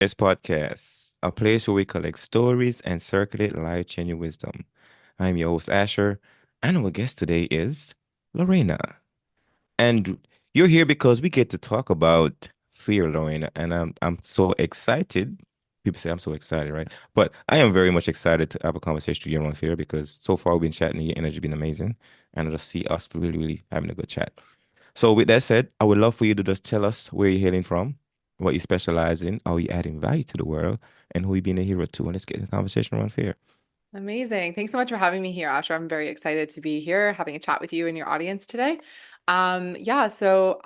It's podcast, a place where we collect stories and circulate life-changing wisdom. I'm your host, Asher, and our guest today is Lorena. And you're here because we get to talk about fear, Lorena, and I'm so excited. People say I'm so excited, right? But I am very much excited to have a conversation with you on fear because so far we've been chatting, your energy been amazing, and I just see us really, really having a good chat. So with that said, I would love for you to just tell us where you're hailing from, what you specialize in, how you adding value to the world, and who you being a hero to. And let's get the conversation around fear. Amazing. Thanks so much for having me here, Asher. I'm very excited to be here having a chat with you and your audience today. Yeah, so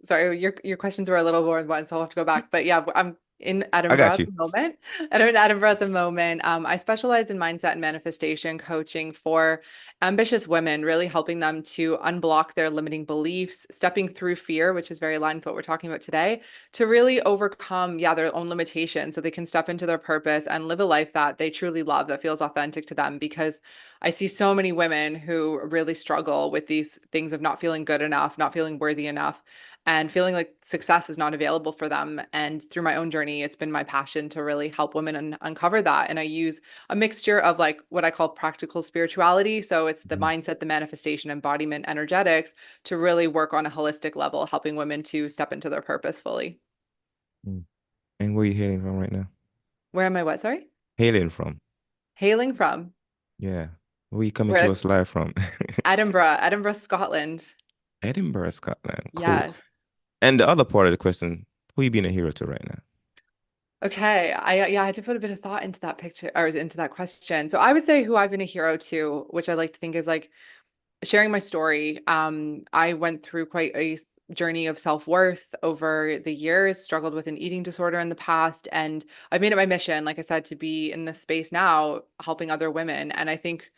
sorry, your questions were a little more than one, so I'll have to go back. But yeah, I'm in I Edinburgh got at you. the moment. I'm in Edinburgh at the moment. I specialize in mindset and manifestation coaching for ambitious women, really helping them to unblock their limiting beliefs, stepping through fear, which is very aligned with what we're talking about today, to really overcome, yeah, their own limitations so they can step into their purpose and live a life that they truly love, that feels authentic to them. Because I see so many women who really struggle with these things of not feeling good enough, not feeling worthy enough, and feeling like success is not available for them. And through my own journey, it's been my passion to really help women uncover that. And I use a mixture of like what I call practical spirituality. So it's the Mhm. mindset, the manifestation, embodiment, energetics to really work on a holistic level, helping women to step into their purpose fully. Mm. And where you hailing from right now? Where am I? What? Sorry? Hailing from. Hailing from. Yeah. Where you coming to Where? us live from? Edinburgh, Scotland. Edinburgh, Scotland. Cool. Yes. And the other part of the question, who you being a hero to right now? Okay. I had to put a bit of thought into that picture or into that question. So I would say who I've been a hero to, which I like to think is like sharing my story. I went through quite a journey of self-worth over the years, struggled with an eating disorder in the past, and I've made it my mission, like I said, to be in this space now, helping other women. And I think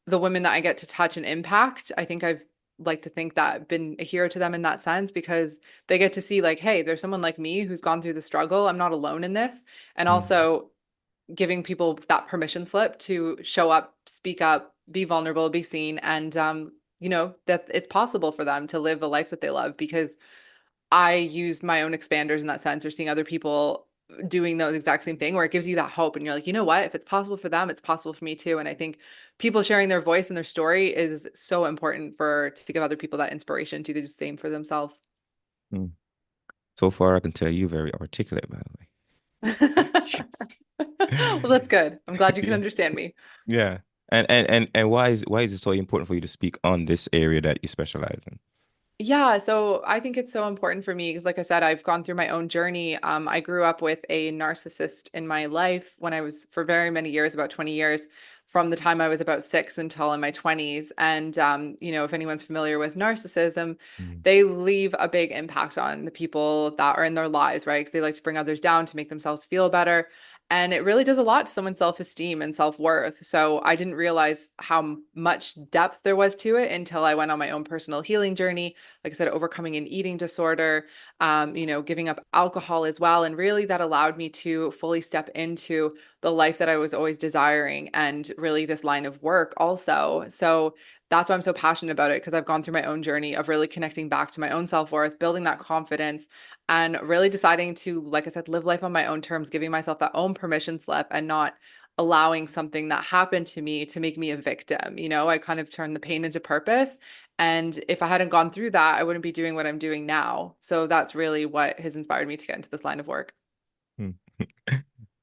the women that I get to touch and impact, I think I've like to think that been a hero to them in that sense because they get to see like, hey, there's someone like me who's gone through the struggle. I'm not alone in this. And Mm. also giving people that permission slip to show up, speak up, be vulnerable, be seen, and that it's possible for them to live a life that they love because I used my own expanders in that sense or seeing other people doing the exact same thing where it gives you that hope and you're like, you know what? If it's possible for them, it's possible for me too. And I think people sharing their voice and their story is so important for to give other people that inspiration to do the same for themselves. Mm. So far, I can tell you very articulate, by Well, the that's good. I'm glad you can way. understand me. Yeah. And why is it so important for you to speak on this area that you specialize in? Yeah, so I think it's so important for me because, like I said, I've gone through my own journey. I grew up with a narcissist in my life when I was for very many years, about 20 years, from the time I was about six until in my 20s. And, if anyone's familiar with narcissism, Mm. they leave a big impact on the people that are in their lives, right? Because they like to bring others down to make themselves feel better. And it really does a lot to someone's self-esteem and self-worth. So I didn't realize how much depth there was to it until I went on my own personal healing journey, like I said, overcoming an eating disorder, giving up alcohol as well. And really that allowed me to fully step into the life that I was always desiring and really this line of work also. So that's why I'm so passionate about it because I've gone through my own journey of really connecting back to my own self-worth, building that confidence, and really deciding to, like I said, live life on my own terms, giving myself that own permission slip and not allowing something that happened to me to make me a victim. I kind of turned the pain into purpose, and if I hadn't gone through that, I wouldn't be doing what I'm doing now. So that's really what has inspired me to get into this line of work. Mm.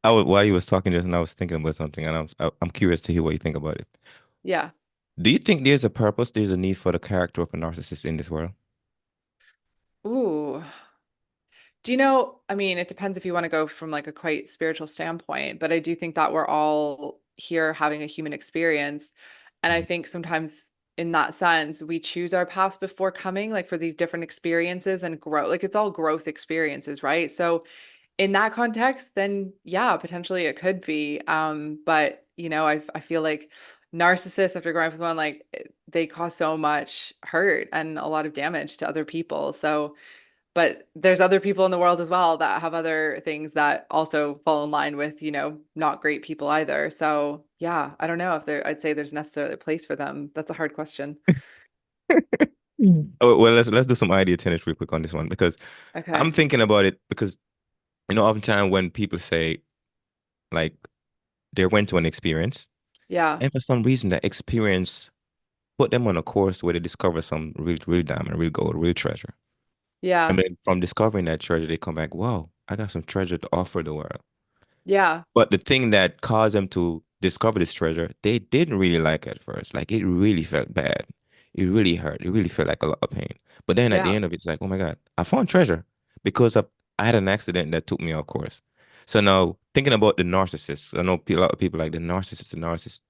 While you was talking just now, I was thinking about something, and I'm curious to hear what you think about it. Yeah. Do you think there's a purpose, there's a need for the character of a narcissist in this world? Ooh. Do you know, I mean, it depends if you want to go from like a quite spiritual standpoint, but I do think that we're all here having a human experience. And I Mm. think sometimes in that sense, we choose our paths before coming, like for these different experiences and grow. Like it's all growth experiences, right? So in that context, then yeah, potentially it could be. But I feel like narcissists, after growing up with one, like they cause so much hurt and a lot of damage to other people. So, but there's other people in the world as well that have other things that also fall in line with, not great people either. So yeah, I don't know if I'd say there's necessarily a place for them. That's a hard question. Oh, well, let's do some idea tennis real quick on this one because I'm Okay. thinking about it because Oftentimes when people say like they went to an experience, Yeah. and for some reason that experience put them on a course where they discover some real diamond, real gold, real treasure. And Yeah. then from discovering that treasure, they come back, wow, I got some treasure to offer the world. Yeah. But the thing that caused them to discover this treasure, they didn't really like at first. Like it really felt bad. It really hurt. It really felt like a lot of pain. But then at the Yeah. end of it, it's like, oh my God, I found treasure because I had an accident that took me off course. So now thinking about the narcissist, I know a lot of people like the narcissist,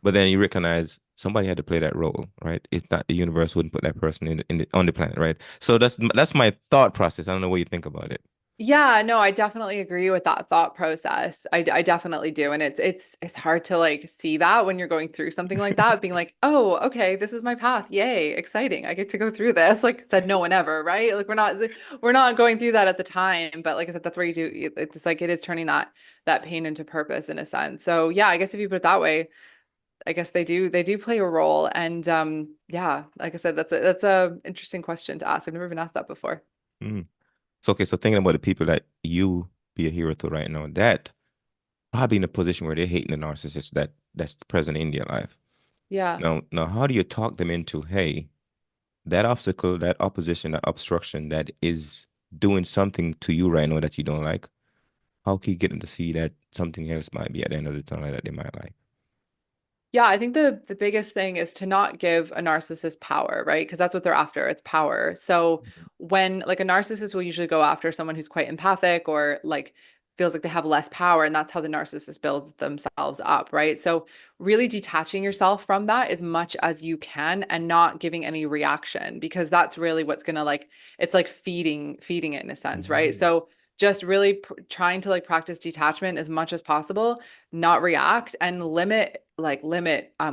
but then you recognize somebody had to play that role, right? It's not the universe wouldn't put that person on the planet, right? So that's my thought process. I don't know what you think about it. Yeah, no, I definitely agree with that thought process. I definitely do. And it's hard to like see that when you're going through something like that, being like, oh, okay, this is my path. Yay, exciting. I get to go through this. Like said no one ever, right? Like we're not going through that at the time. But like I said, that's where you do it's like it is turning that pain into purpose in a sense. So yeah, I guess if you put it that way, I guess they do play a role. And yeah, like I said, that's a interesting question to ask. I've never been asked that before. Mm. So okay, so thinking about the people that you be a hero to right now, that probably in a position where they're hating the narcissist that's present in their life. Yeah. Now, how do you talk them into, hey, that obstacle, that opposition, that obstruction that is doing something to you right now that you don't like? How can you get them to see that something else might be at the end of the tunnel that they might like? Yeah, I think the biggest thing is to not give a narcissist power, right? Because that's what they're after. It's power. So when like a narcissist will usually go after someone who's quite empathic or like feels like they have less power, and that's how the narcissist builds themselves up, right? So really detaching yourself from that as much as you can and not giving any reaction because that's really what's gonna like it's like feeding it in a sense, right? Mhm. So just really trying to like practice detachment as much as possible, not react and limit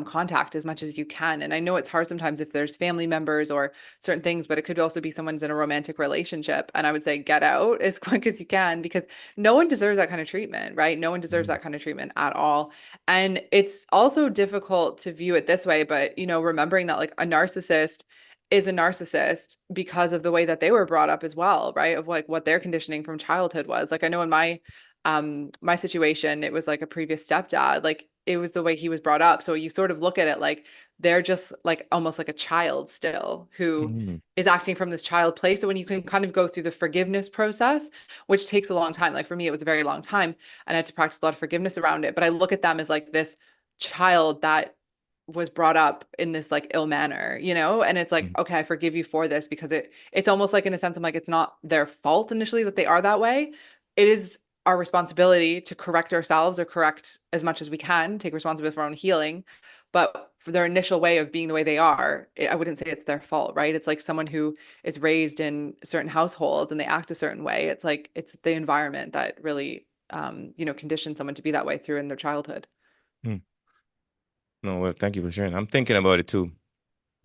contact as much as you can. And I know it's hard sometimes if there's family members or certain things, but it could also be someone's in a romantic relationship. And I would say get out as quick as you can because no one deserves that kind of treatment, right? No one deserves Mhm. that kind of treatment at all. And it's also difficult to view it this way, but remembering that like a narcissist is a narcissist because of the way that they were brought up as well, right? Of like what their conditioning from childhood was. Like I know in my situation, it was like a previous stepdad, like it was the way he was brought up. So you sort of look at it like they're just like almost like a child still who Mhm. is acting from this child place. So when you can kind of go through the forgiveness process, which takes a long time, like for me, it was a very long time and I had to practice a lot of forgiveness around it. But I look at them as like this child that was brought up in this like ill manner, and it's like, Mhm. okay, I forgive you for this because it's almost like in a sense I'm like it's not their fault initially that they are that way. It is our responsibility to correct ourselves or correct as much as we can, take responsibility for our own healing. But for their initial way of being the way they are, I wouldn't say it's their fault, right? It's like someone who is raised in certain households and they act a certain way. It's like it's the environment that really conditions someone to be that way through in their childhood. Mhm. No, well, thank you for sharing. I'm thinking about it too.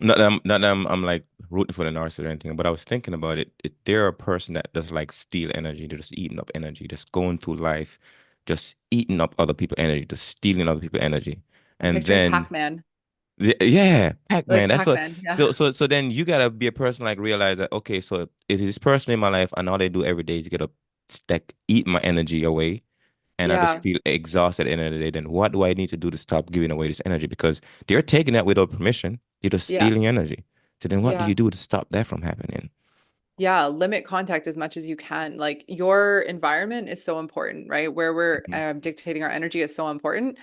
Not that I'm like rooting for the narcissist or anything, but I was thinking about it. They're a person that does like steal energy. They're just eating up energy, just going through life, just eating up other people's energy, just stealing other people's energy. I'm And picturing then, Pac-Man, yeah, Pac-Man. like That's what. Pac-Man. Yeah. So then you gotta be a person like realize that okay, so is this person in my life, and all they do every day is get up, stack, eat my energy away, and I just Yeah. feel exhausted at the end of the day, then what do I need to do to stop giving away this energy? Because they're taking that without permission. They're just Yeah. stealing energy. So then what do Yeah. you do to stop that from happening? Yeah, limit contact as much as you can. Like your environment is so important, right? Where we're Mhm. dictating our energy is so important.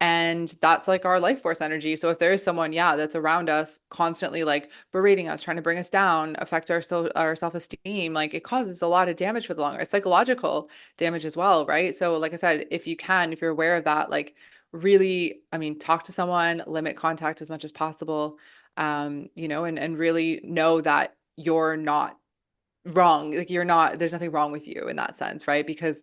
And that's like our life force energy. So if there is someone, yeah, that's around us constantly like berating us, trying to bring us down, affect our self-esteem, like it causes a lot of damage for the long run, psychological damage as well, right? So like I said, if you can, if you're aware of that, like really, I mean, talk to someone, limit contact as much as possible, and really know that you're not wrong. Like you're not, there's nothing wrong with you in that sense, right? Because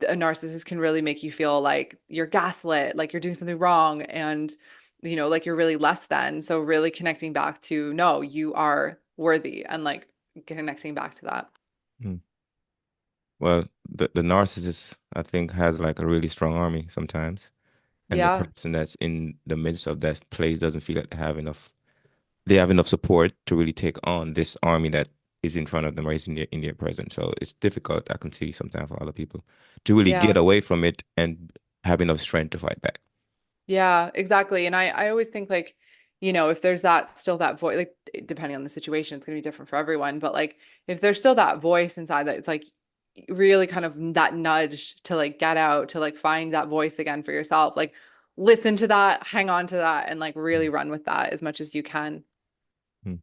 a narcissist can really make you feel like you're gaslit, like you're doing something wrong and like you're really less than. So really connecting back to no, you are worthy and like connecting back to that. Mm. Well, the narcissist, I think, has like a really strong army sometimes. And the Yeah. person that's in the midst of that place doesn't feel like they have enough support to really take on this army that is in front of them or is in their presence. So it's difficult, I can see sometimes for other people to really get Yeah. away from it and have enough strength to fight back. Yeah, exactly. And I always think like, if there's that still that voice, like depending on the situation, it's gonna be different for everyone. But like if there's still that voice inside that it's like really kind of that nudge to like get out, to like find that voice again for yourself, like listen to that, hang on to that, and like really Mm. run with that as much as you can. Mm.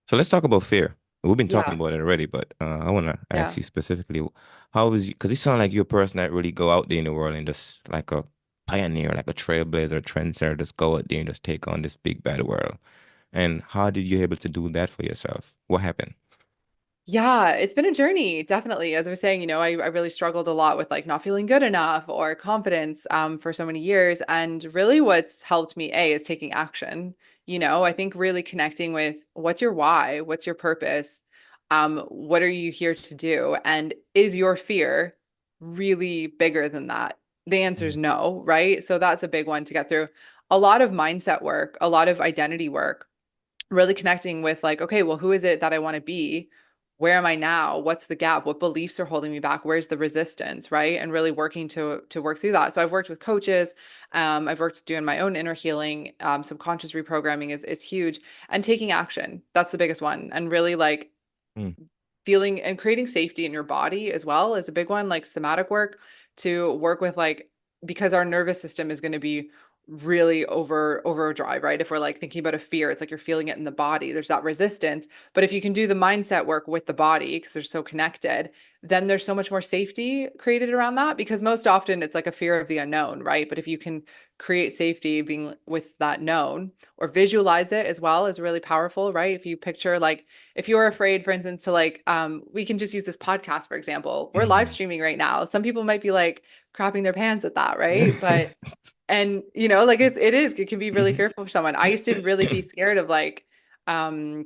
So let's talk about fear. We've been talking Yeah. about it already, but I want to ask Yeah. you specifically, how is you? Because you sound like you're a person that really go out there in the world and just like a pioneer, like a trailblazer, trendsetter, just go out there and just take on this big bad world. And how did you able to do that for yourself? What happened? Yeah, it's been a journey, definitely. As I was saying, I really struggled a lot with like not feeling good enough or confidence for so many years. And really what's helped me, A, is taking action. I think really connecting with what's your why, what's your purpose, what are you here to do? And is your fear really bigger than that? The answer is Mm, no, right? So that's a big one to get through. A lot of mindset work, a lot of identity work, really connecting with like, okay, well, who is it that I want to be? Where am I now? What's the gap? What beliefs are holding me back? Where's the resistance, right? And really working to work through that. So I've worked with coaches, I've worked doing my own inner healing, subconscious reprogramming is huge, and taking action. That's the biggest one. And really like mm, feeling and creating safety in your body as well is a big one, like somatic work to work with like because our nervous system is going to be really overdrive, right? If we're like thinking about a fear, it's like you're feeling it in the body. There's that resistance. But if you can do the mindset work with the body because they're so connected, then there's so much more safety created around that because most often it's like a fear of the unknown, right? But if you can create safety being with that known or visualize it as well is really powerful, right? If you picture like if you're afraid, for instance, to like, we can just use this podcast, for example. We're live mm. streaming right now. Some people might be like crapping their pants at that, right? But, and like it can be really Mhm. fearful for someone. I used to really be scared of like, um,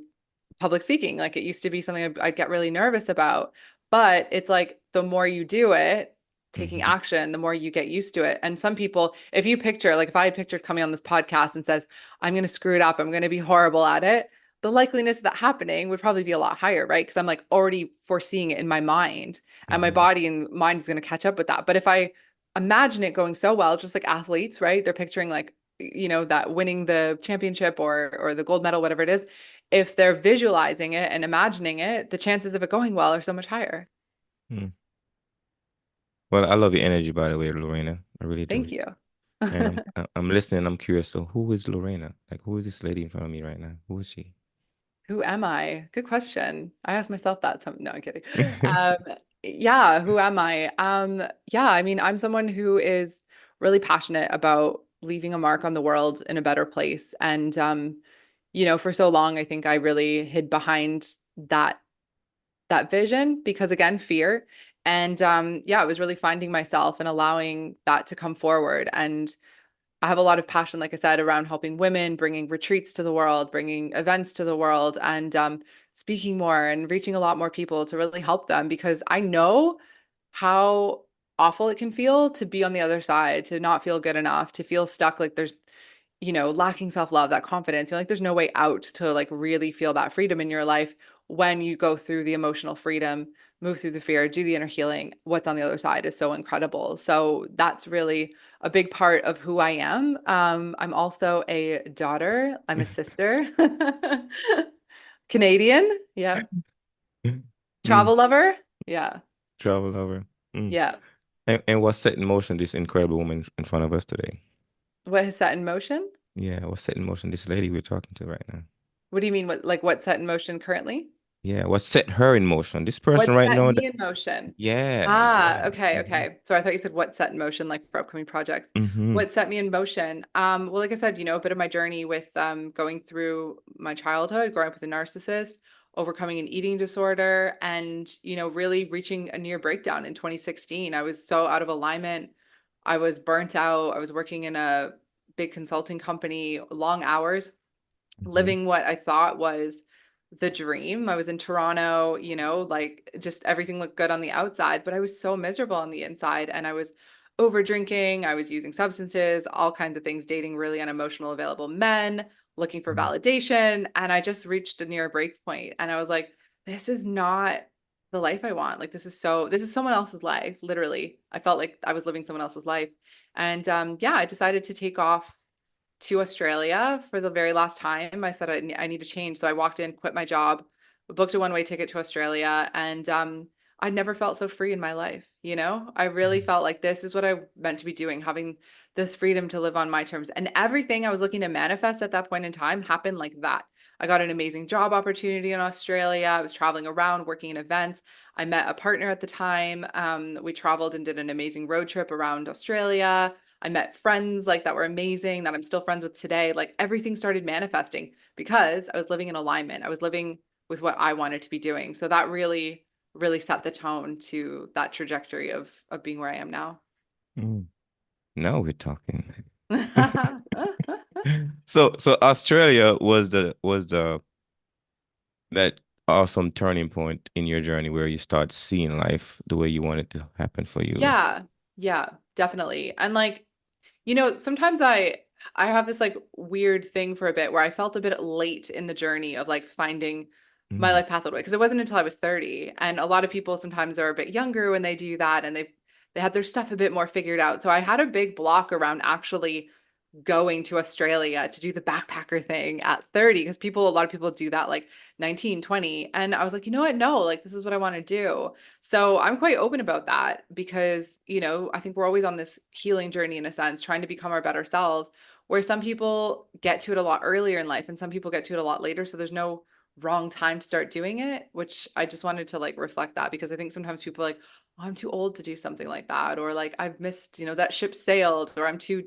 public speaking. Like it used to be something I'd get really nervous about. But it's like the more you do it, taking Mhm. action, the more you get used to it. And some people, if you picture, like if I had pictured coming on this podcast and says, I'm going to screw it up, I'm going to be horrible at it, the likeliness of that happening would probably be a lot higher, right? Because I'm like already foreseeing it in my mind and my Mhm. body and mind is going to catch up with that. But if I imagine it going so well, just like athletes, right? They're picturing like, that winning the championship or the gold medal, whatever it is. If they're visualizing it and imagining it, the chances of it going well are so much higher. Mm. Well, I love your energy, by the way, Lorena. I really do. Thank you. And I'm listening. I'm curious. So, who is Lorena? Like, who is this lady in front of me right now? Who is she? Who am I? Good question. I asked myself that. Some no, I'm kidding. Um, yeah, who am I? Yeah, I mean, I'm someone who is really passionate about leaving a mark on the world in a better place. And for so long, I think I really hid behind that vision because again, fear. And yeah, it was really finding myself and allowing that to come forward. And I have a lot of passion, like I said, around helping women, bringing retreats to the world, bringing events to the world, and speaking more and reaching a lot more people to really help them because I know how awful it can feel to be on the other side, to not feel good enough, to feel stuck like there's lacking self-love, that confidence. You're like, there's no way out to like really feel that freedom in your life when you go through the emotional freedom, move through the fear, do the inner healing. What's on the other side is so incredible. So that's really a big part of who I am. I'm also a daughter. I'm a sister. Canadian. Yeah. Mm. Travel lover. Yeah. Travel lover. Mm. Yeah. And what set in motion this incredible woman in front of us today? What has set in motion? Yeah, what set in motion this lady we're talking to right now? What do you mean? What set in motion currently? Yeah, what set her in motion? This person What right set now me that in motion? yeah, Ah, yeah. okay, Hmm. okay. So I thought you said what set in motion, like for upcoming projects. Hmm. What set me in motion? Well, like I said, a bit of my journey with going through my childhood, growing up with a narcissist, overcoming an eating disorder, and really reaching a near breakdown in 2016. I was so out of alignment. I was burnt out. I was working in a big consulting company, long hours, Hmm. living what I thought was the dream. I was in Toronto, like just everything looked good on the outside, but I was so miserable on the inside. And I was over drinking, I was using substances, all kinds of things, dating really unemotional, available men, looking for validation. And I just reached a near break point. And I was like, this is not the life I want. Like this is someone else's life, literally. I felt like I was living someone else's life. And yeah, I decided to take off to Australia for the very last time. I said I need to change. So I walked in, quit my job, booked a one-way ticket to Australia, and I'd never felt so free in my life. You know, I really felt like this is what I meant to be doing, having this freedom to live on my terms. And everything I was looking to manifest at that point in time happened like that. I got an amazing job opportunity in Australia. I was traveling around working in events. I met a partner at the time. We traveled and did an amazing road trip around Australia. I met friends like that were amazing that I'm still friends with today. Like everything started manifesting because I was living in alignment. I was living with what I wanted to be doing. So that really, really set the tone to that trajectory of being where I am now. Mm. Now we're talking. So Australia was the that awesome turning point in your journey where you start seeing life the way you want it to happen for you. Yeah, yeah, definitely. And like, sometimes I have this like weird thing for a bit where I felt a bit late in the journey of like finding my Mm. life pathway because it wasn't until I was 30. And a lot of people sometimes are a bit younger when they do that and they had their stuff a bit more figured out. So I had a big block around actually going to Australia to do the backpacker thing at 30 because a lot of people do that like 19, 20. And I was like, you know what? No, like this is what I want to do. So I'm quite open about that because, I think we're always on this healing journey in a sense, trying to become our better selves, where some people get to it a lot earlier in life and some people get to it a lot later. So there's no wrong time to start doing it, which I just wanted to like reflect that because I think sometimes people are like, oh, I'm too old to do something like that, or like I've missed, that ship sailed, or I'm too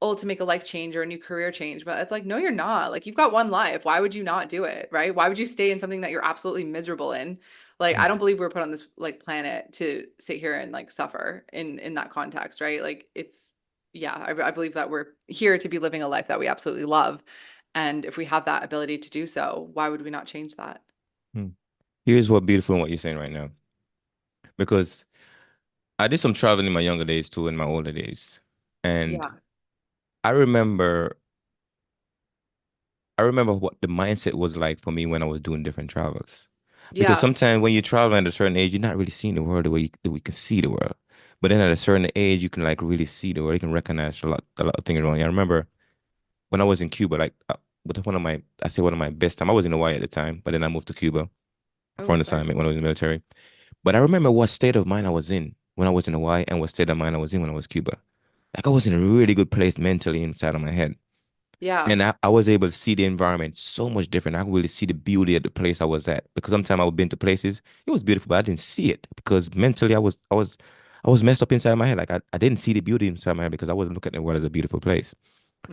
old to make a life change or a new career change. But it's like, no, you're not. Like, you've got one life. Why would you not do it? Right? Why would you stay in something that you're absolutely miserable in? Like, I don't believe we were put on this like planet to sit here and like suffer in that context, right? Like, yeah, I believe that we're here to be living a life that we absolutely love. And if we have that ability to do so, why would we not change that? Mm. Here's what beautiful in what you're saying right now. Because I did some traveling in my younger days too, in my older days. And Yeah. I remember I remember what the mindset was like for me when I was doing different travels. Because Yeah. sometimes when you travel at a certain age, you're not really seeing the world the way that we can see the world. But then at a certain age, you can like really see the world. You can recognize a lot of things around you. I remember when I was in Cuba, like with one of my best time. I was in Hawaii at the time, but then I moved to Cuba for Oh, an very assignment when I cool. was in the military. But I remember what state of mind I was in when I was in Hawaii and what state of mind I was in when I was Cuba. Like I was in a really good place mentally inside of my head. Yeah. And I was able to see the environment so much different. I could really see the beauty of the place I was at. Because sometimes I've been to places, it was beautiful, but I didn't see it because mentally I was messed up inside my head. Like I didn't see the beauty inside my head because I wasn't looking at the world as a beautiful place.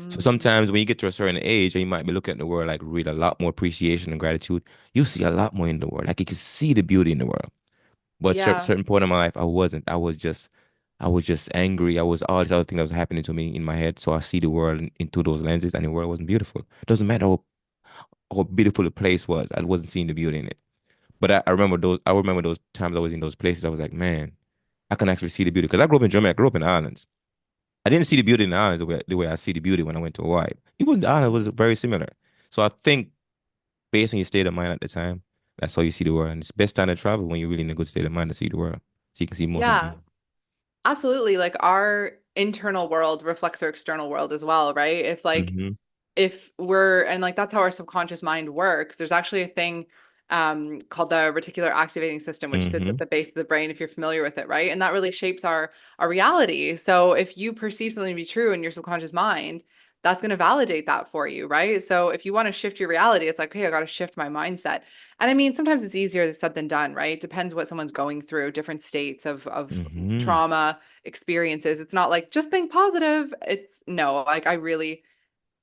So Mm, sometimes when you get to a certain age and you might be looking at the world like with a lot more appreciation and gratitude, you see a lot more in the world. Like you can see the beauty in the world. But yeah. certain point in my life, I wasn't. I was just angry. I was all these other things that was happening to me in my head. So I see the world into those lenses, and the world wasn't beautiful. Doesn't matter how beautiful the place was. I wasn't seeing the beauty in it. But I remember those. I remember those times I was in those places. I was like, man, I can actually see the beauty. Because I grew up in Germany. I grew up in the islands. I didn't see the beauty in the islands the way I see the beauty when I went to Hawaii. Even the island was very similar. So I think based on your state of mind at the time, that's how you see the world. And it's best time to travel when you're really in a good state of mind to see the world. So you can see most of the Yeah. beauty. Absolutely. Like our internal world reflects our external world as well, right? Mm-hmm. If we're and like that's how our subconscious mind works. There's actually a thing called the reticular activating system, which sits Mm-hmm. at the base of the brain, if you're familiar with it, right? And that really shapes our reality. So if you perceive something to be true in your subconscious mind, that's going to validate that for you, right? So if you want to shift your reality, it's like, okay, I got to shift my mindset. And I mean, sometimes it's easier said than done, right? Depends what someone's going through, different states of Mm-hmm. trauma experiences. It's not like just think positive. It's no, like I really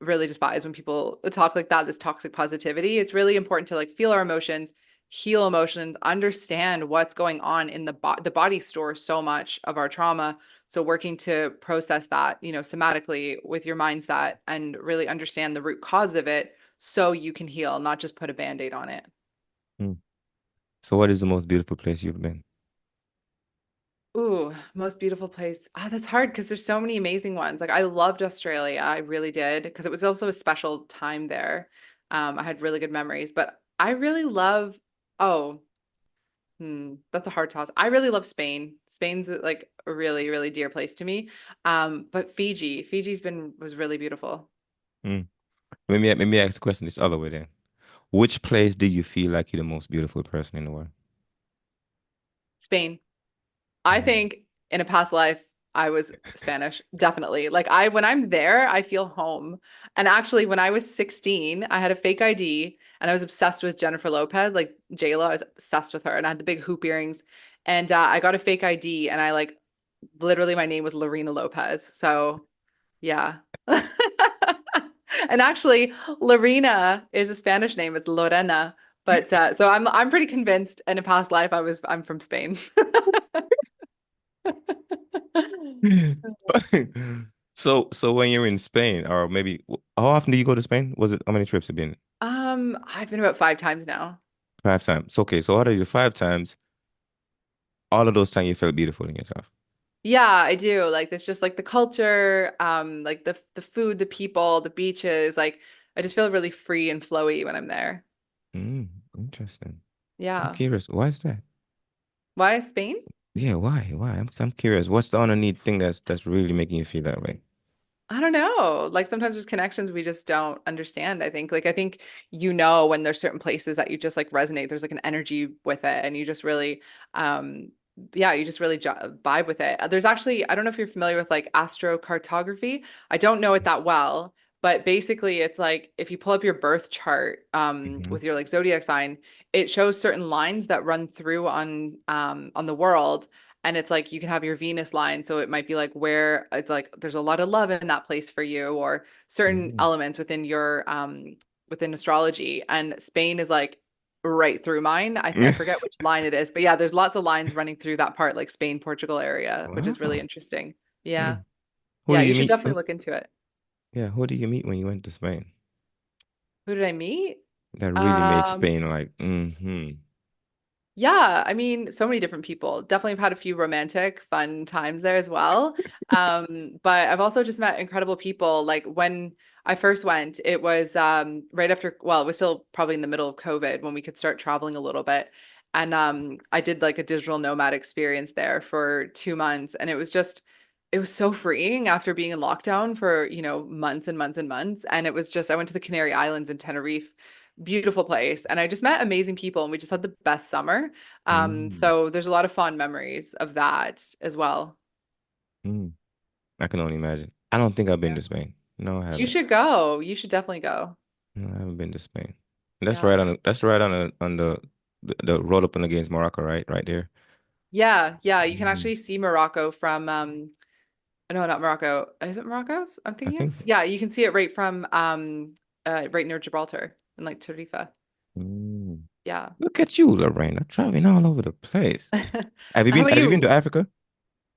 despise when people talk like that, this toxic positivity. It's really important to like feel our emotions, heal emotions, understand what's going on in the body stores so much of our trauma. So working to process that, somatically with your mindset and really understand the root cause of it so you can heal, not just put a band-aid on it. Mm. So what is the most beautiful place you've been? Ooh, most beautiful place. Ah, that's hard because there's so many amazing ones. Like I loved Australia. I really did because it was also a special time there. I had really good memories, but I really love Oh, that's a hard toss. I really love Spain. Spain's like a really, really dear place to me. But Fiji's been was really beautiful. Mm. Let me ask the question this other way then. Which place do you feel like you're the most beautiful person in the world? Spain. I Mm. think in a past life I was Spanish, definitely. Like I when I'm there, I feel home. And actually when I was 16, I had a fake ID and I was obsessed with Jennifer Lopez, like J-Lo. I was obsessed with her and I had the big hoop earrings. And I got a fake ID and I like literally my name was Lorina Lopez. So, yeah. And actually, Lorena is a Spanish name. It's Lorena. But so I'm pretty convinced in a past life I'm from Spain. So when you're in Spain, or maybe how often do you go to Spain? Was it how many trips have been? I've been about 5 times now. 5 times. Okay, so out of the 5 times, all of those times you felt beautiful in yourself. Yeah, I do. Like it's just like the culture, like the food, the people, the beaches. Like I just feel really free and flowy when I'm there. Mm, interesting. I'm Yeah. curious. Why is that? Why Spain? Yeah, why? Why? I'm curious. What's the underneath thing that's really making you feel that way? I don't know. Like sometimes there's connections we just don't understand, I think. Like I think when there's certain places that you just like resonate, there's like an energy with it and you just really um yeah, you just really vibe with it. There's actually I don't know if you're familiar with like astrocartography. I don't know it that well, but basically it's like if you pull up your birth chart Hmm. with your like zodiac sign, it shows certain lines that run through on the world and it's like you can have your Venus line. So it might be like where it's like there's a lot of love in that place for you, or certain Mm. elements within your within astrology. And Spain is like right through mine. I forget which line it is, but yeah, there's lots of lines running through that part, like Spain, Portugal area, which is really Wow. interesting. Yeah. Mm. Who Yeah, do you you should meet? definitely look into it. Yeah, who do you meet when you went to Spain? Who did I meet? That really made Um, Spain like, mm-hmm. Yeah, I mean, so many different people. Definitely have had a few romantic, fun times there as well. But I've also just met incredible people. Like when I first went, it was right after, well, it was still probably in the middle of COVID when we could start traveling a little bit. And I did like a digital nomad experience there for 2 months. And it was so freeing after being in lockdown for, months and months and months. And it was just, I went to the Canary Islands in Tenerife, beautiful place, and I just met amazing people and we just had the best summer. Mm. So there's a lot of fond memories of that as well. Mm. I can only imagine. I don't think I've been Yeah. to Spain. No, I You haven't. should go. You should definitely go. No, I haven't been to Spain. Yeah. That's right on the road up and against Morocco, right? Right there. Yeah, yeah, you can Mm. actually see Morocco from no, not Morocco. Is it Morocco I'm I thinking of? think. Yeah, you can see it right from right near Gibraltar in like Tarifa. Mm. Yeah. Look at you, Lorraine, traveling all over the place. Have you How been? about Have you been to you? Africa?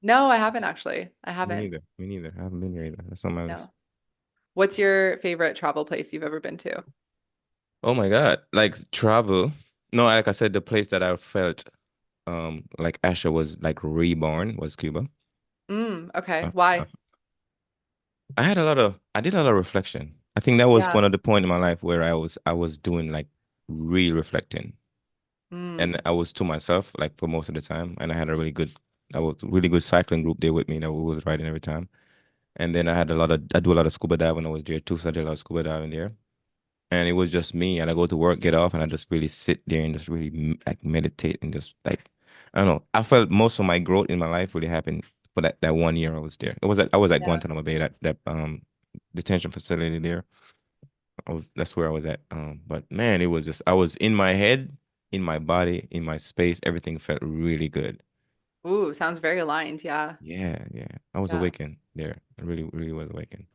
No, I haven't actually. I Me haven't. neither. Me neither. I haven't been here either. That's on my list. No. What's your favorite travel place you've ever been to? Oh my God. Like travel. No, like I said, the place that I felt like Asher was like reborn was Cuba. Okay. I, I, Why? I did a lot of reflection. I think that was Yeah. one of the point in my life where I was doing like real reflecting. Mm. And I was to myself like for most of the time. And I was really good cycling group there with me that we was riding every time. And then I do a lot of scuba diving when I was there too. So I did a lot of scuba diving there. And it was just me. And I go to work, get off, and I just really sit there and just really like meditate and just like I don't know. I felt most of my growth in my life really happened for that 1 year I was there. I was at Yeah. Guantanamo Bay, that detention facility there. That's where I was at. But man, it was just I was in my head, in my body, in my space. Everything felt really good. Ooh, sounds very aligned. Yeah. Yeah, yeah. I was Yeah. awakened there. I really, really was awakened.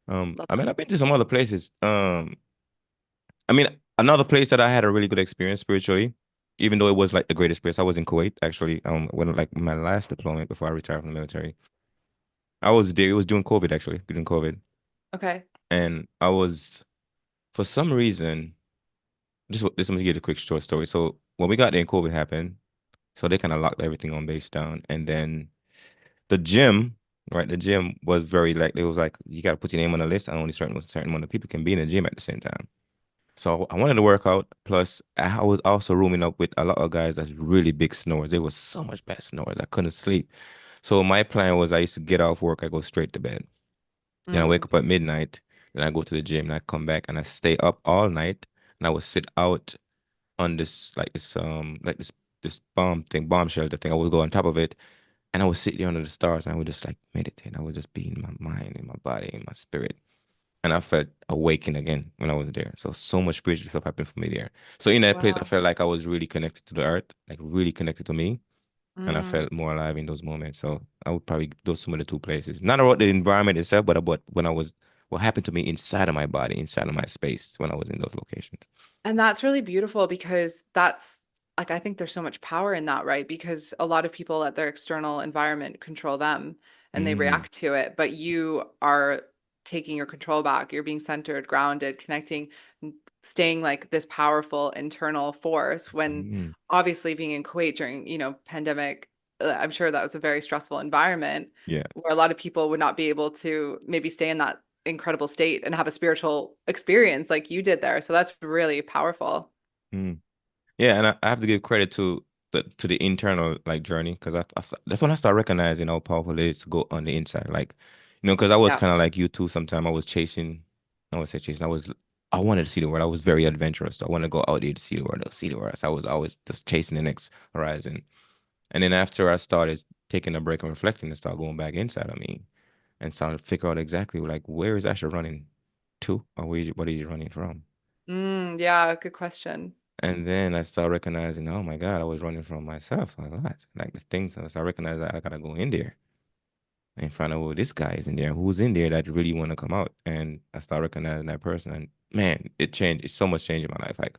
Love I mean, that. I've been to some other places. I mean, another place that I had a really good experience spiritually, even though it was like the greatest place. I was in Kuwait actually. When like my last deployment before I retired from the military, I was there. It was during COVID actually, during COVID, Okay. and I was for some reason. This let me give you a quick short story. So when we got there and COVID happened, so they kind of locked everything on base down, and then the gym, right? The gym was very like it was like you got to put your name on the list, and only certain amount of people can be in the gym at the same time. So I wanted to work out. Plus, I was also rooming up with a lot of guys that's really big snores. They were so much bad snores. I couldn't sleep. So my plan was I used to get off work, I go straight to bed. Then I wake Mm. up at midnight. Then I go to the gym and I come back and I stay up all night. And I would sit out on this bomb shelter thing. I would go on top of it and I would sit there under the stars and I would just like meditate. I would just be in my mind, in my body, in my spirit. And I felt awakened again when I was there. So so much spiritual stuff happened for me there. So in that place, I Wow. felt like I was really connected to the earth, like really connected to me, and I Mm. felt more alive in those moments. So I would probably those some of the two places. Not about the environment itself, but about when I was what happened to me inside of my body, inside of my space when I was in those locations. And that's really beautiful because that's like I think there's so much power in that, right? Because a lot of people let their external environment control them and they Mm, react to it, but you are taking your control back. You're being centered, grounded, connecting, staying like this powerful internal force when mm, obviously being in Kuwait during, pandemic, I'm sure that was a very stressful environment yeah. where a lot of people would not be able to maybe stay in that incredible state and have a spiritual experience like you did there. So that's really powerful. Mm. Yeah, and I have to give credit to the internal like journey because that's when I start recognizing how powerful it is to go on the inside. Like, because I was Yeah. kind of like you too. Sometimes I was chasing. I would say chasing. I wanted to see the world. I was very adventurous. So I want to go out there to see the world. See the world. So I was always just chasing the next horizon. And then after I started taking a break and reflecting, and start going back inside of me and started to figure out exactly like where is Asher running to, or what is he running from. Yeah, good question. And then I start recognizing, oh my God, I was running from myself a lot. Like the things, I start recognizing that I gotta go in there and find out, well, this guy is in there. Who's in there that really want to come out? And I start recognizing that person. And man, it changed. It's so much change in my life. Like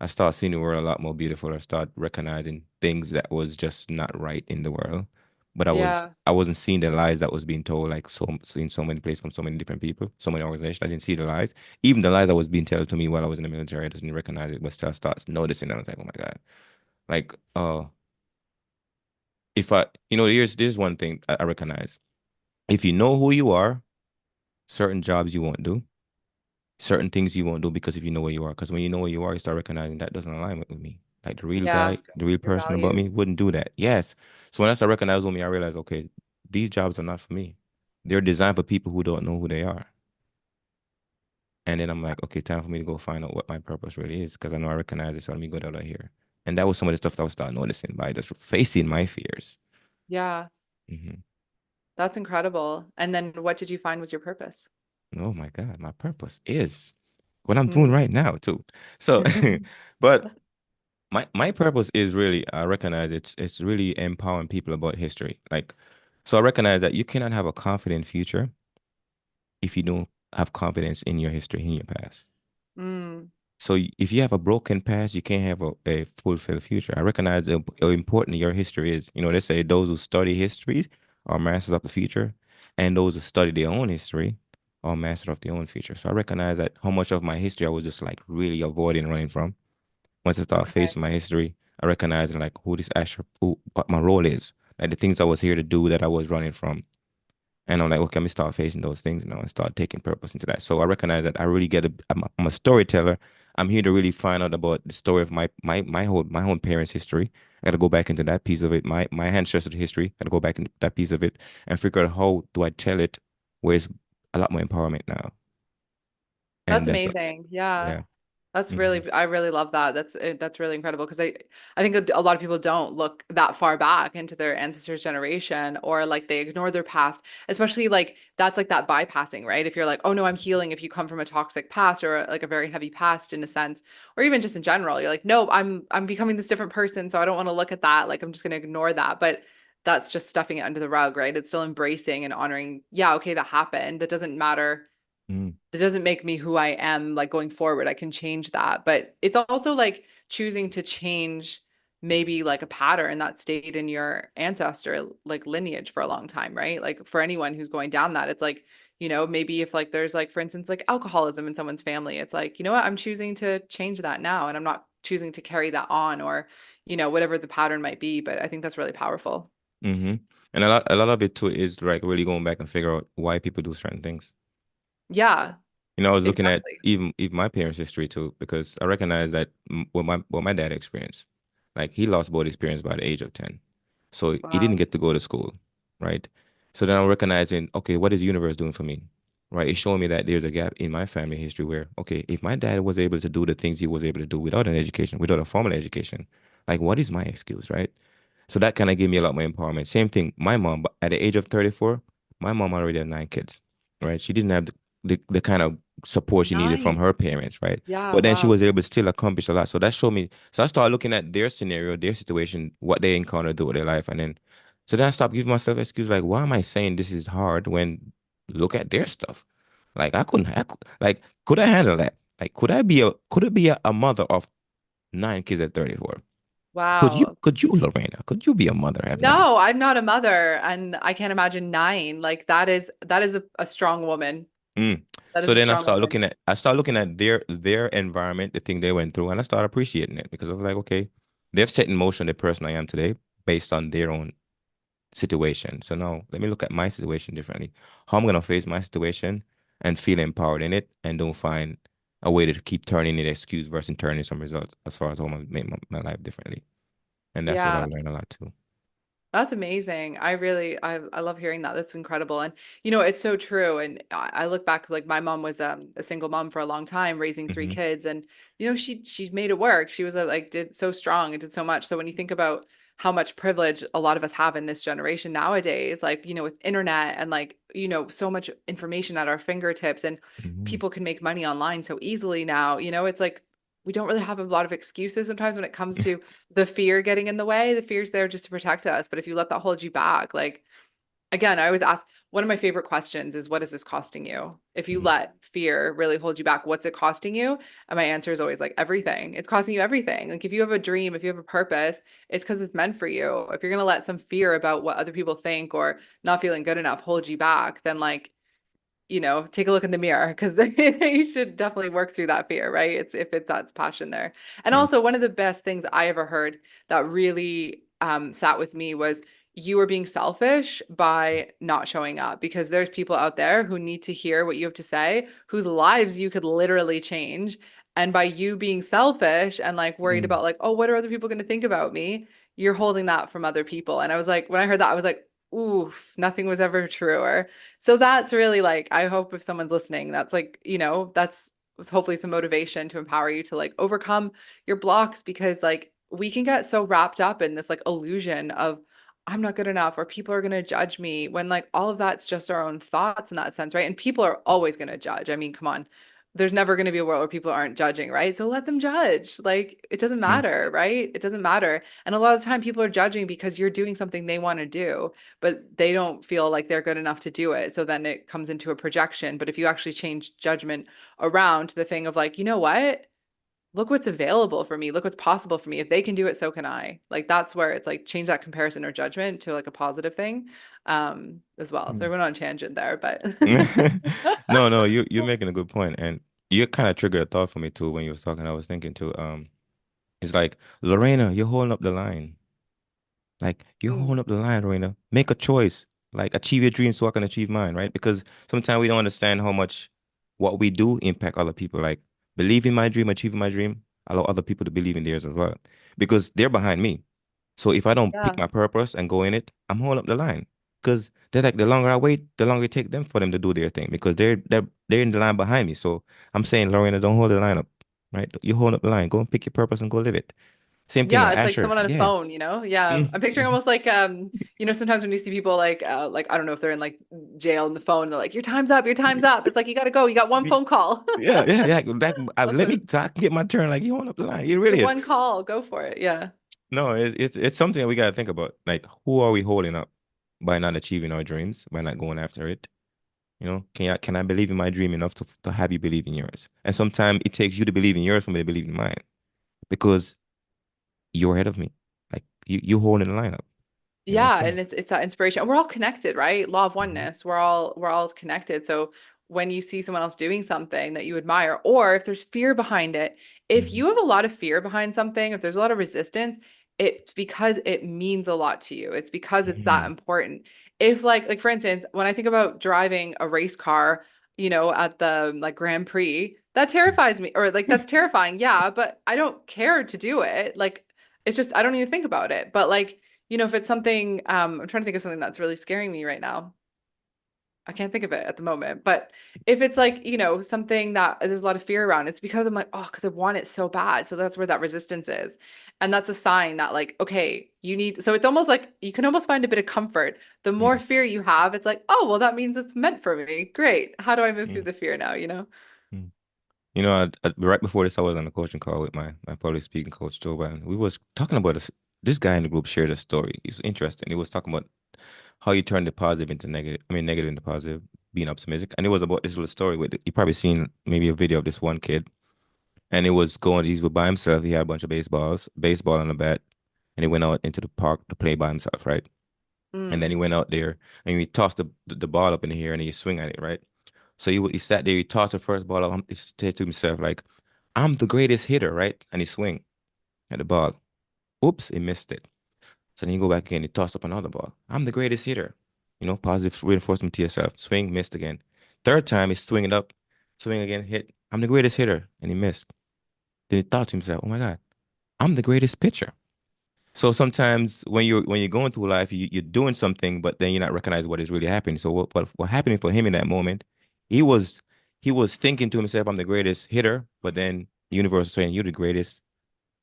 I start seeing the world a lot more beautiful. I start recognizing things that was just not right in the world. But Yeah. I wasn't seeing the lies that was being told like in so many places from so many different people, so many organizations. I didn't see the lies. Even the lies that was being told to me while I was in the military, I didn't recognize it, but still starts noticing. I was like, oh my God. Like if I there's one thing I recognize. If you know who you are, certain jobs you won't do, certain things you won't do because if you know where you are. Because when you know where you are, you start recognizing that doesn't align with me. Like the real Yeah. guy, the real Your person about me values. wouldn't do that. Yes. So when I start recognizing me, I realize, okay, these jobs are not for me. They're designed for people who don't know who they are. And then I'm like, okay, time for me to go find out what my purpose really is because I know I recognize it. So let me go down here. And that was some of the stuff that I was start noticing by just facing my fears. Yeah. Hmm. That's incredible. And then what did you find was your purpose? Oh my God, my purpose is what I'm doing right now too. So, but my purpose is really I recognize it's really empowering people about history. Like, so I recognize that you cannot have a confident future if you don't have confidence in your history, in your past. Mm, So if you have a broken past, you can't have a fulfilled future. I recognize how important your history is. They say those who study history are masters of the future, and those who study their own history are masters of their own future. So I recognize that how much of my history I was just like really avoiding running from. Once I start okay. facing my history, I recognize like who this Asher, what my role is, like the things I was here to do that I was running from. And I'm like, okay, let me start facing those things now and start taking purpose into that. So I recognize that I really I'm a storyteller. I'm here to really find out about the story of my own parents' history. I got to go back into that piece of it. My ancestors' history. I got to go back into that piece of it and figure out how do I tell it where it's a lot more empowerment now. And That's that's amazing. Yeah. yeah. That's Hmm. really, I really love that. That's really incredible because I think a lot of people don't look that far back into their ancestors' generation or like they ignore their past, especially like that's like that bypassing, right? If you're like, oh no, I'm healing if you come from a toxic past or like a very heavy past in a sense, or even just in general, you're like, no, I'm becoming this different person, so I don't want to look at that. Like I'm just gonna ignore that. But that's just stuffing it under the rug, right? It's still embracing and honoring, yeah, okay, that happened. That doesn't matter Mm, it doesn't make me who I am like going forward. I can change that. But it's also like choosing to change maybe like a pattern that stayed in your ancestor like lineage for a long time, right? Like for anyone who's going down that, it's like, maybe if like there's like for instance like alcoholism in someone's family, it's like, you know what, I'm choosing to change that now and I'm not choosing to carry that on or, whatever the pattern might be, but I think that's really powerful. hmm. And a lot of it too is like really going back and figure out why people do certain things. Yeah. You know, I was looking at Exactly. even my parents' history too, because I recognize that what my dad experienced, like he lost both his parents by the age of 10, so he didn't Wow. get to go to school, right? So then I'm recognizing, okay, what is the universe doing for me, right? It's showing me that there's a gap in my family history where, okay, if my dad was able to do the things he was able to do without an education, without a formal education, like what is my excuse, right? So that kind of gave me a lot more empowerment. Same thing, my mom, but at the age of 34, my mom already had 9 kids, right? She didn't have the kind of support she needed from Nine. her parents, right? Yeah, But then she wow. was able to still accomplish a lot. So that showed me. So I started looking at their scenario, their situation, what they encountered throughout their life, and then so then I stopped giving myself excuse like, why am I saying this is hard when look at their stuff? Like I couldn't, like could I handle that? Like could it be a mother of 9 kids at 34? Wow. Could you, Lorena? Could you be a mother, have 9? No, I'm not a mother, and I can't imagine nine. Like that is a strong woman. Mm. That is So a then strong woman. I started looking at their environment, the thing they went through, and I started appreciating it because I was like, okay, they've set in motion the person I am today based on their own situation. So now let me look at my situation differently. How I'm gonna face my situation and feel empowered in it and don't find a way to keep turning it excuse versus turning some results as far as how I'm gonna make my life differently. And that's what I Yeah. learned a lot too. That's amazing. I love hearing that. That's incredible. And it's so true. And I look back, like my mom was a single mom for a long time, raising three Hmm. kids, and she made it work. She was like did so strong and did so much. So when you think about how much privilege a lot of us have in this generation nowadays, like with internet and like so much information at our fingertips, and Hmm. people can make money online so easily now. It's like we don't really have a lot of excuses sometimes when it comes to the fear getting in the way. The fear's there just to protect us. But if you let that hold you back, like again, I always ask one of my favorite questions is what is this costing you? If you Hmm. let fear really hold you back, what's it costing you? And my answer is always like everything. It's costing you everything. Like if you have a dream, if you have a purpose, it's because it's meant for you. If you're gonna let some fear about what other people think or not feeling good enough hold you back, then like take a look in the mirror because you should definitely work through that fear, right? It's if it's that's passion there. And also one of the best things I ever heard that really sat with me was you were being selfish by not showing up because there's people out there who need to hear what you have to say, whose lives you could literally change. And by you being selfish and like worried Hmm. about like, oh, what are other people going to think about me? You're holding that from other people. And I was like, when I heard that, I was like, oof, nothing was ever truer. So that's really like, I hope if someone's listening, that's like, that's hopefully some motivation to empower you to like overcome your blocks because like we can get so wrapped up in this like illusion of I'm not good enough or people are going to judge me when like all of that's just our own thoughts in that sense, right? And people are always going to judge. I mean, come on. There's never going to be a world where people aren't judging, right? So let them judge. Like it doesn't Hmm. matter, right? It doesn't matter. And a lot of the time people are judging because you're doing something they want to do but they don't feel like they're good enough to do it. So then it comes into a projection. But if you actually change judgment around to the thing of like, you know what? Look what's available for me. Look what's possible for me. If they can do it, so can I. Like that's where it's like change that comparison or judgment to like a positive thing as well. So Hmm. I went on a tangent there, but No, no, you're making a good point, and you kind of triggered a thought for me too when you was talking. I was thinking too. It's like Lorena, you're holding up the line. Like you're Mm, holding up the line, Lorena. Make a choice. Like achieve your dream so I can achieve mine, right? Because sometimes we don't understand how much what we do impact other people. Like believe in my dream, achieving my dream, allow other people to believe in theirs as well. Because they're behind me. So if I don't pick yeah. my purpose and go in it, I'm holding up the line. Because they're like the longer I wait, the longer it take them for them to do their thing. Because they're in the line behind me. So I'm saying, Lorena, don't hold the line up. Right? You hold up the line. Go and pick your purpose and go live it. Same thing Yeah, with it's like Asher. someone on a Yeah. phone, Yeah. I'm picturing Mm-hmm. almost like sometimes when you see people like I don't know if they're in like jail on the phone, they're like, your time's up, your time's up. It's like you gotta go, you got one phone call. Yeah, yeah, yeah. That's Let what me so I can get my turn. Like you hold up the line. It your really is. one call, go for it. Yeah. No, it's something that we gotta think about. Like who are we holding up by not achieving our dreams, by not going after it? Can I believe in my dream enough to have you believe in yours? And sometimes it takes you to believe in yours for me to believe in mine because you're ahead of me. Like you holding the line up. That's Yeah, right. and it's that inspiration. And we're all connected, right? Law of Mhm. oneness. We're all connected. So when you see someone else doing something that you admire, or if there's fear behind it, if Mhm. you have a lot of fear behind something, if there's a lot of resistance, it's because it means a lot to you. It's because it's that Mhm. important. If like for instance, when I think about driving a race car, at the like Grand Prix, that terrifies me. Or like that's terrifying, yeah, but I don't care to do it. Like it's just I don't even think about it. But like, if it's something, I'm trying to think of something that's really scaring me right now. I can't think of it at the moment, but if it's like, something that there's a lot of fear around, it's because I'm like, oh, because I want it so bad. So that's where that resistance is. And that's a sign that, like, okay, so it's almost like you can almost find a bit of comfort. The more Mm, fear you have, it's like, oh, well, that means it's meant for me. Great. How do I move through mm, the fear now? mm. Right before this, I was on a coaching call with my public speaking coach, Joe, and we was talking about this guy in the group shared a story. It's interesting. He was talking about how you turn the positive into negative. I mean, negative into positive, being optimistic. And it was about this little story with you probably seen maybe a video of this one kid, and he was by himself. He had a bunch of baseball and a bat, and he went out into the park to play by himself, right? And then Mm. he went out there and he tossed the ball up in the air and he swing at it, right? So he sat there, he tossed the first ball up, he said to himself, like, I'm the greatest hitter, right? And he swing at the ball. Oops, he missed it. So then you go back in, he tossed up another ball. I'm the greatest hitter. Positive reinforcement to yourself. Swing, missed again. Third time, he's swinging up, swing again, hit. I'm the greatest hitter. And he missed. Then he thought to himself, oh my God, I'm the greatest pitcher. So sometimes when you're going through life, you're doing something, but then you're not recognizing what is really happening. So what happening for him in that moment, he was he was thinking to himself, I'm the greatest hitter, but then the universe is saying you're the greatest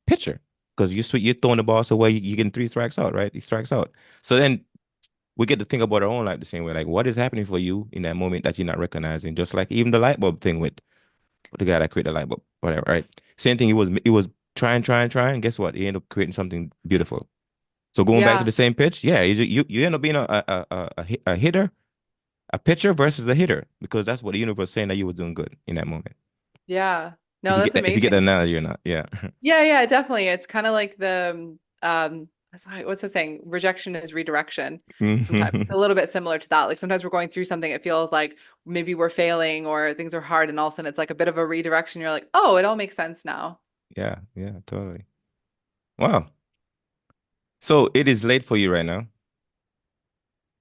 pitcher because you're throwing the ball so well, you're getting three strikes out, right? He strikes out. So then we get to think about our own life the same way. Like, what is happening for you in that moment that you're not recognizing? Just like even the light bulb thing with the guy that created the light bulb, whatever, right? Same thing. He was trying. Guess what? He ended up creating something beautiful. So going back to Yeah. the same pitch, yeah, you end up being a hitter, a pitcher versus a hitter because that's what the universe is saying that you were doing good in that moment. Yeah. If No, you that's get that, if you get the amazing. analogy or not, yeah. Yeah, yeah, definitely. It's kind of like what's the saying? Rejection is redirection. Sometimes it's a little bit similar to that. Like sometimes we're going through something, it feels like maybe we're failing or things are hard, and all of a sudden it's like a bit of a redirection. You're like, oh, it all makes sense now. Yeah, yeah, totally. Wow. So it is late for you right now,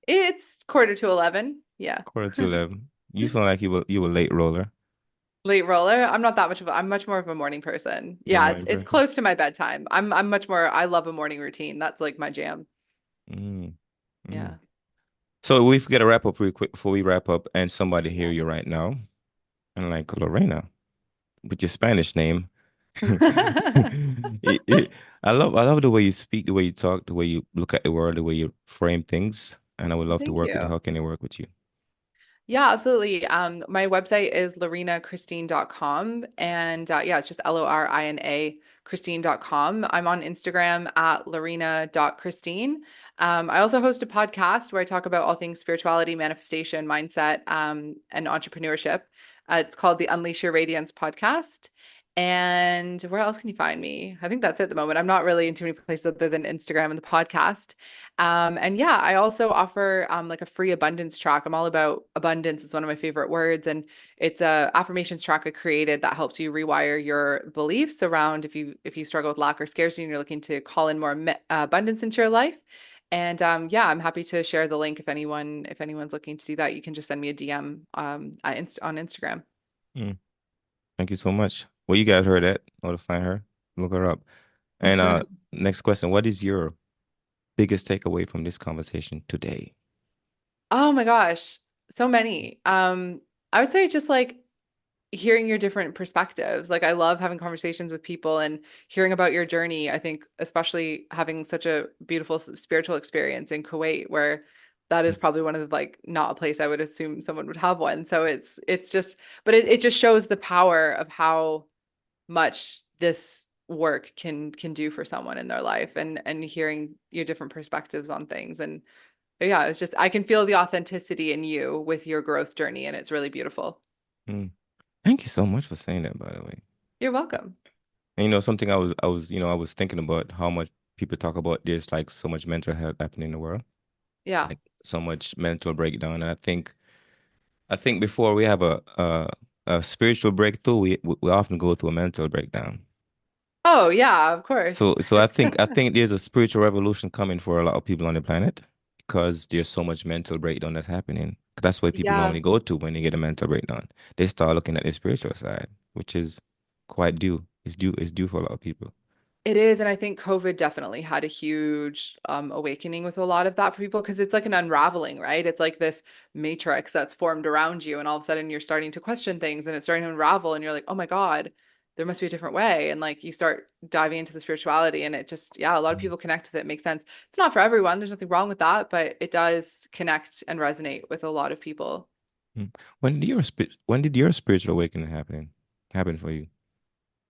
It's quarter to 11. Yeah. 11:45. You sound like you were late roller. Late roller. I'm not that much I'm much more of a morning person. You're a Yeah, morning it's person. close to my bedtime. I'm much more I love a morning routine. That's like my jam. Mm, mm. Yeah. So we've got to wrap up real quick before we wrap up, and somebody hear you right now, and like Lorena with your Spanish name. It- it- I love the way you speak, the way you talk, the way you look at the world, the way you frame things, and I would love to Thank work with you. you. How can I work with you? Yeah, absolutely. My website is lorinachristine.com and yeah, it's just Lorina Christine.com. I'm on Instagram at lorina.christine. I also host a podcast where I talk about all things spirituality, manifestation, mindset, and entrepreneurship. It's called the Unleash Your Radiance podcast. And where else can you find me? I think that's it at the moment. I'm not really in too many places other than Instagram and the podcast. And yeah, I also offer like a free abundance track. I'm all about abundance. It's one of my favorite words, and it's a affirmations track I created that helps you rewire your beliefs around if you struggle with lack or scarcity and you're looking to call in more abundance into your life. And yeah, I'm happy to share the link if anyone's looking to do that. You can just send me a DM on Instagram. Mm, thank you so much. Well, you guys heard that. Know to find her. Look her up. And next question: what is your biggest takeaway from this conversation today? Oh my gosh, so many. I would say just like hearing your different perspectives. Like I love having conversations with people and hearing about your journey. I think especially having such a beautiful spiritual experience in Kuwait where that is probably one of the like not a place I would assume someone would have one. So it's just but it just shows the power of how much this work can do for someone in their life and hearing your different perspectives on things and yeah, it's just I can feel the authenticity in you with your growth journey and it's really beautiful. Mm. Thank you so much for saying that, by the way. You're welcome. And something I was thinking about how much people talk about there's like so much mental health happening in the world, Yeah. like so much mental breakdown. And I think before we have a spiritual breakthrough, we often go through a mental breakdown. Oh, yeah, of course. So I think there's a spiritual revolution coming for a lot of people on the planet because there's so much mental breakdown that's happening. That's what people Yeah. normally go to when they get a mental breakdown. They start looking at the spiritual side, which is quite due. It's due for a lot of people. It is, and I think COVID definitely had a huge awakening with a lot of that for people because it's like an unraveling, right? It's like this matrix that's formed around you, and all of a sudden you're starting to question things, and it's starting to unravel, and you're like, oh my God, there must be a different way, and like you start diving into the spirituality, and it just, yeah, a lot of people connect with it. It makes sense. It's not for everyone. There's nothing wrong with that, but it does connect and resonate with a lot of people. Mm. When did your spiritual awakening happen for you?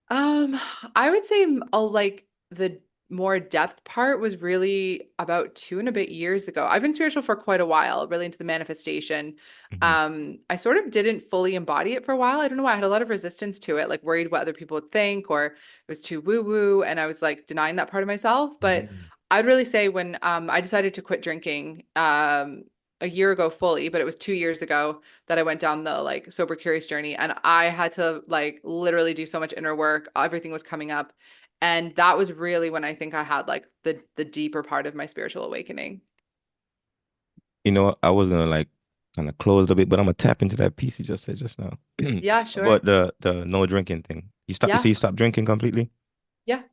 Um, I would say like the more depth part was really about 2 and a bit years ago. I've been spiritual for quite a while, really into the manifestation. Hmm. I sort of didn't fully embody it for a while. I don't know why I had a lot of resistance to it, like worried what other people would think, or it was too woo-woo, and I was like denying that part of myself. But Hmm. I'd really say when I decided to quit drinking a year ago fully, but it was 2 years ago that I went down the like sober curious journey, and I had to like literally do so much inner work. Everything was coming up. And that was really when I think I had like the deeper part of my spiritual awakening. You know, I was gonna like kind of close a bit, but I'm gonna tap into that piece you just said just now Yeah, sure. about the no drinking thing. You Yeah. say you stopped drinking completely? Yeah.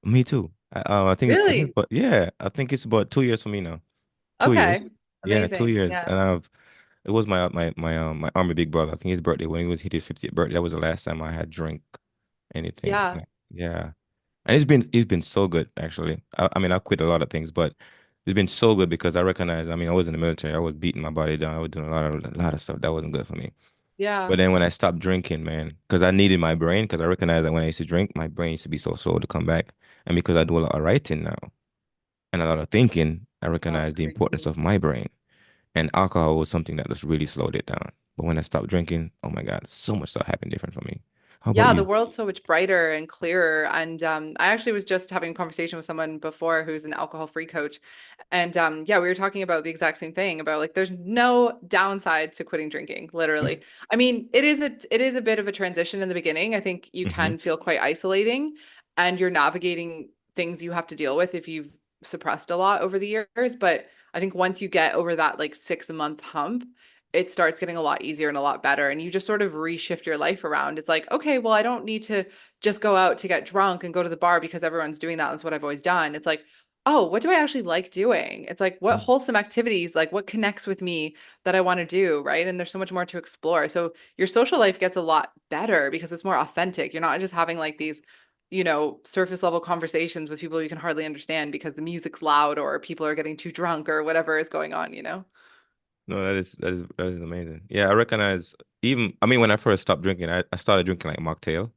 Me too. I think, Really? but yeah, I think it's about 2 years for me now. two Okay. years. Yeah, two Amazing. years. Yeah. And it was my army big brother. I think his birthday when he did 50th birthday. That was the last time I had drink anything. Yeah. Yeah. And it's been so good actually. I mean, I quit a lot of things, but it's been so good because I recognize, I mean, I was in the military. I was beating my body down. I was doing a lot of stuff that wasn't good for me. Yeah. But then when I stopped drinking, man, because I needed my brain, because I recognized that when I used to drink, my brain used to be so slow to come back. And because I do a lot of writing now and a lot of thinking, I Oh, recognize the importance crazy. of my brain. And alcohol was something that just really slowed it down. But when I stopped drinking, oh my God, so much stuff happened different for me. How about Yeah, the you? world's so much brighter and clearer. And I actually was just having a conversation with someone before who's an alcohol-free coach. And yeah, we were talking about the exact same thing about like there's no downside to quitting drinking, literally. I mean, it is a bit of a transition in the beginning. I think you Mm-hmm. can feel quite isolating and you're navigating things you have to deal with if you've suppressed a lot over the years. But I think once you get over that like 6 month hump, it starts getting a lot easier and a lot better. And you just sort of reshift your life around. It's like, okay, well, I don't need to just go out to get drunk and go to the bar because everyone's doing that. That's what I've always done. It's like, oh, what do I actually like doing? It's like, what wholesome activities, like what connects with me that I want to do, right? And there's so much more to explore. So your social life gets a lot better because it's more authentic. You're not just having like these, surface level conversations with people you can hardly understand because the music's loud or people are getting too drunk or whatever is going on. No, that is amazing. Yeah, I recognize even I mean when I first stopped drinking, I started drinking like mocktail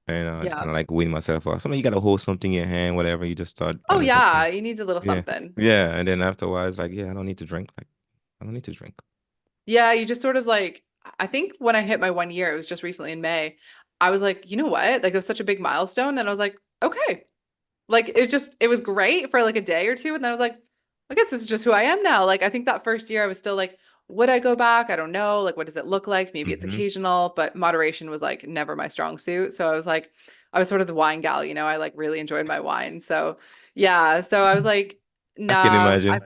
and to Yeah. kind of like wean myself off. Sometimes you gotta hold something in your hand, whatever. You just start Oh finding yeah, something. you need a little Yeah. something. Yeah. And then afterwards, like, yeah, I don't need to drink. Like, I don't need to drink. Yeah, you just sort of like I think when I hit my 1 year, it was just recently in May, I was like, you know what? Like it was such a big milestone and I was like, okay. Like it was great for like a day or two and then I was like, I guess this is just who I am now. Like I think that first year I was still like, would I go back? I don't know. Like what does it look like? Maybe it's Mm-hmm. occasional, but moderation was like never my strong suit. So I was like I was sort of the wine gal. I like really enjoyed my wine. So yeah, so I was like, I can nah, I imagine.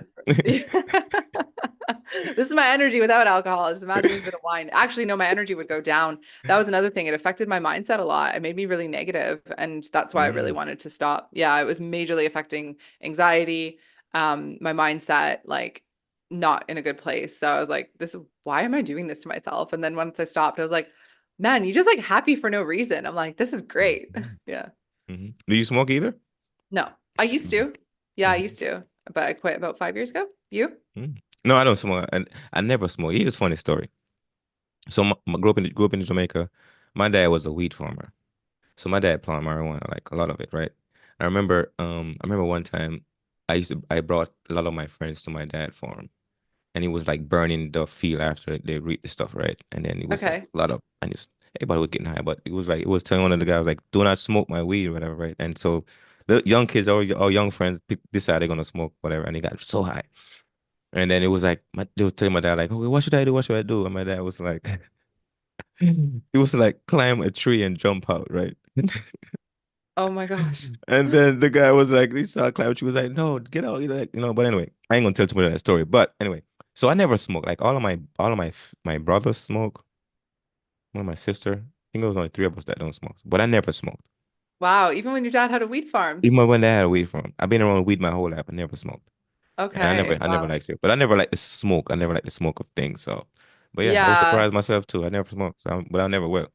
This is my energy without alcohol. Just imagine a bit of wine. Actually, no, my energy would go down. That was another thing. It affected my mindset a lot. It made me really negative, and that's why I really Mm. wanted to stop. Yeah, it was majorly affecting anxiety, my mindset, like not in a good place. So I was like, this is why am I doing this to myself? And then once I stopped, I was like, man, you just like happy for no reason. I'm like, this is great. Mhm. Yeah. Mhm. Do you smoke either? No, I used Mhm. to. Yeah, I Mhm. used to, but I quit about 5 years ago. You? Mm. No, I don't smoke. And I never smoke. Here's a funny story. So grew up in Jamaica. My dad was a weed farmer. So my dad planted marijuana, like a lot of it, right? I remember one time I brought a lot of my friends to my dad farm and he was like burning the field after they read the stuff, right? And then it was like Okay. a lot of and it's everybody was getting high, but it was telling one of the guys like, do not smoke my weed or whatever, right? And so the young kids or young friends decide they're gonna smoke whatever, and they got so high. And then it was like they was telling my dad like, oh, what should I do? What should I do? And my dad was like, it was like climb a tree and jump out, right? Oh my gosh. And then the guy was like, he saw a climb. She was like, no, get out. But anyway, I ain't gonna tell too much of that story. But anyway, So I never smoke. Like my brothers smoke. One of my sister. I think it was only three of us that don't smoke. But I never smoked. Wow, even when your dad had a wheat farm. Even when they had weed from. I've been around weed my whole life. I never smoked. And Okay, I never wow. liked it. But I never liked the smoke. I never liked the smoke of things. So, but yeah, I was Yeah. surprised myself too. I never smoked. But I never will.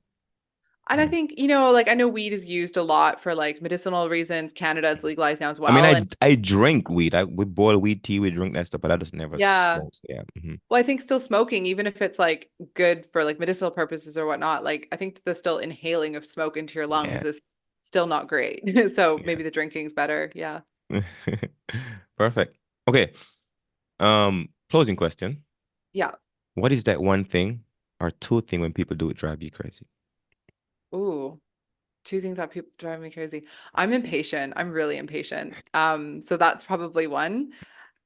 And I Mm. think, like I know weed is used a lot for like medicinal reasons. Canada, it's legalized now as I mean, well. And I drink weed. We boil weed tea. We drink that stuff. But I just never yeah. smoke. Yeah. Well, I think still smoking, even if it's like good for like medicinal purposes or whatnot, like I think the still inhaling of smoke into your Yeah. lungs is still not great. So Yeah. maybe the drinking's better. Yeah. Perfect. Okay. Closing question. Yeah. What is that one thing or two thing when people do it drive you crazy? Ooh. Two things that people drive me crazy. I'm impatient. I'm really impatient. So that's probably one.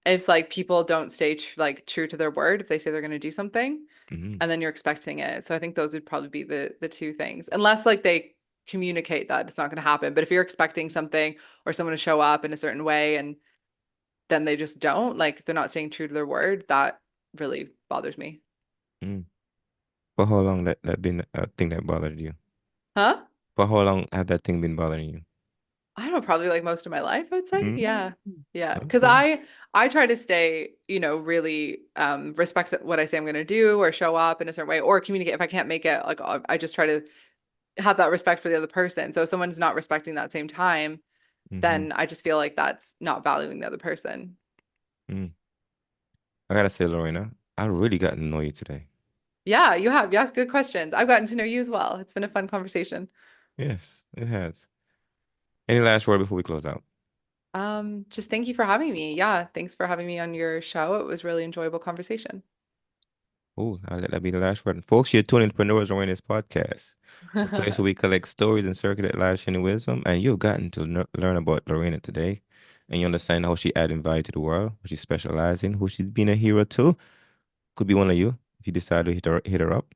It's like people don't stay like true to their word if they say they're going to do something, Hmm. and then you're expecting it. So I think those would probably be the two things, unless like they communicate that it's not going to happen. But if you're expecting something or someone to show up in a certain way and then they just don't, like they're not staying true to their word, that really bothers me. Mm. For how long that been a thing that bothered you? Huh? For how long have that thing been bothering you? I don't know, probably like most of my life, I'd say. Mm. Yeah. Yeah. Because Okay. I try to stay, really respect what I say I'm gonna do or show up in a certain way or communicate if I can't make it, like I just try to have that respect for the other person. So if someone's not respecting that same time, Hmm. then I just feel like that's not valuing the other person. Mm. I gotta say, Lorena, I really got to know you today. Yeah, you have. You asked good questions. I've gotten to know you as well. It's been a fun conversation. Yes, it has. Any last word before we close out? Just thank you for having me. Yeah, thanks for having me on your show. It was really enjoyable conversation. Oh, I'll let that be the last word. Folks, you're tuning Entrepreneurs Awareness Podcast, a place where we collect stories and circulate life-changing wisdom. And you've gotten to learn about Lorena today. And you understand how she adding value to the world, what she specializes in, who she's been a hero to. Could be one of you if you decide to hit her up.